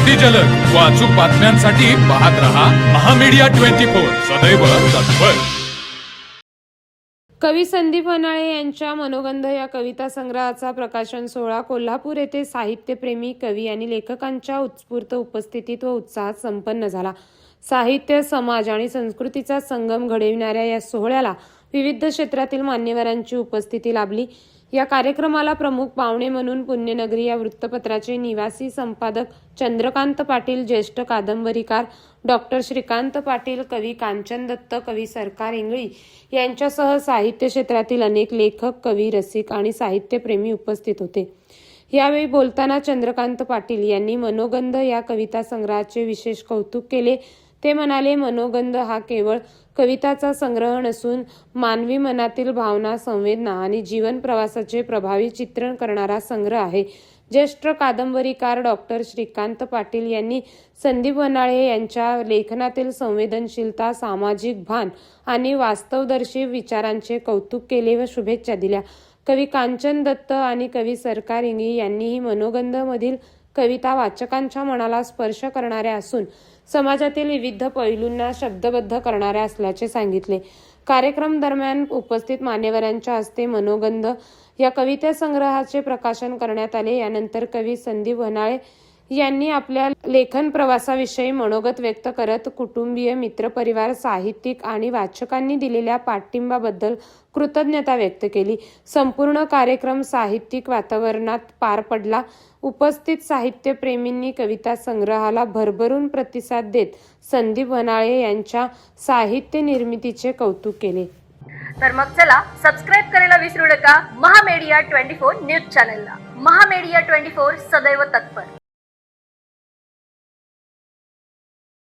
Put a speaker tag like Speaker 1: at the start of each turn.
Speaker 1: अति जलद व अचूक बातम्यांसाठी पाहत रहा महामीडिया 24 सदैव तत्पर।
Speaker 2: कवी संदीप वनाळे यांच्या मनोगंध या कविता संग्रहाचा प्रकाशन सोहळा कोल्हापूर येथे साहित्यप्रेमी कवी आणि लेखकांच्या उत्स्फूर्त उपस्थितीत व उत्साहात संपन्न झाला। साहित्य, समाज आणि संस्कृतीचा संगम घडविणाऱ्या या सोहळ्याला विविध क्षेत्रातील मान्यवरांची उपस्थिती लाभली। या कार्यक्रमाला प्रमुख पाहुणे म्हणून पुण्यनगरी या वृत्तपत्राचे निवासी संपादक चंद्रकांत पाटील, ज्येष्ठ कादंबरीकार डॉक्टर श्रीकांत पाटील, कवी कांचन दत्त, कवी सरकार इंगळी यांच्यासह साहित्य क्षेत्रातील अनेक लेखक, कवी, रसिक आणि साहित्यप्रेमी उपस्थित होते। यावेळी बोलताना चंद्रकांत पाटील यांनी मनोगंध या कविता संग्रहाचे विशेष कौतुक केले। ते म्हणाले, मनोगंध हा केवळ कविताचा संग्रह नसून मानवी मनातील भावना, संवेदना आणि जीवन प्रवासाचे प्रभावी चित्रण करणारा संग्रह आहे। ज्येष्ठ कादंबरीकार डॉक्टर श्रीकांत पाटील यांनी संदीप वनाळे यांच्या लेखनातील संवेदनशीलता, सामाजिक भान आणि वास्तवदर्शी विचारांचे कौतुक केले व शुभेच्छा दिल्या। कवी कांचन दत्त आणि कवी सरकार इंगळी यांनीही मनोगंध मधील कविता वाचकांच्या मनाला स्पर्श करणाऱ्या असून समाजातील विविध पैलूंना शब्दबद्ध करणाऱ्या असल्याचे सांगितले। कार्यक्रम दरम्यान उपस्थित मान्यवरांच्या हस्ते मनोगंध या कविता संग्रहाचे प्रकाशन करण्यात आले। यानंतर कवी संदीप वनाळे यांनी आपल्या लेखन प्रवासाविषयी मनोगत व्यक्त करत कुटुंबीय, मित्रपरिवार, साहित्यिक आणि वाचकांनी दिलेल्या पाठिंब्याबद्दल कृतज्ञता व्यक्त केली। संपूर्ण कार्यक्रम साहित्यिक वातावरणात पार पडला। उपस्थित साहित्यप्रेमींनी कविता संग्रहाला भरभरून प्रतिसाद देत संदीप वनाळे यांच्या साहित्य निर्मितीचे कौतुक केले।
Speaker 3: तर मग चला सबस्क्राईब करायला विसरू नका महामीडिया 24 न्यूज चॅनलला। महामीडिया 24 सदैव तत्पर।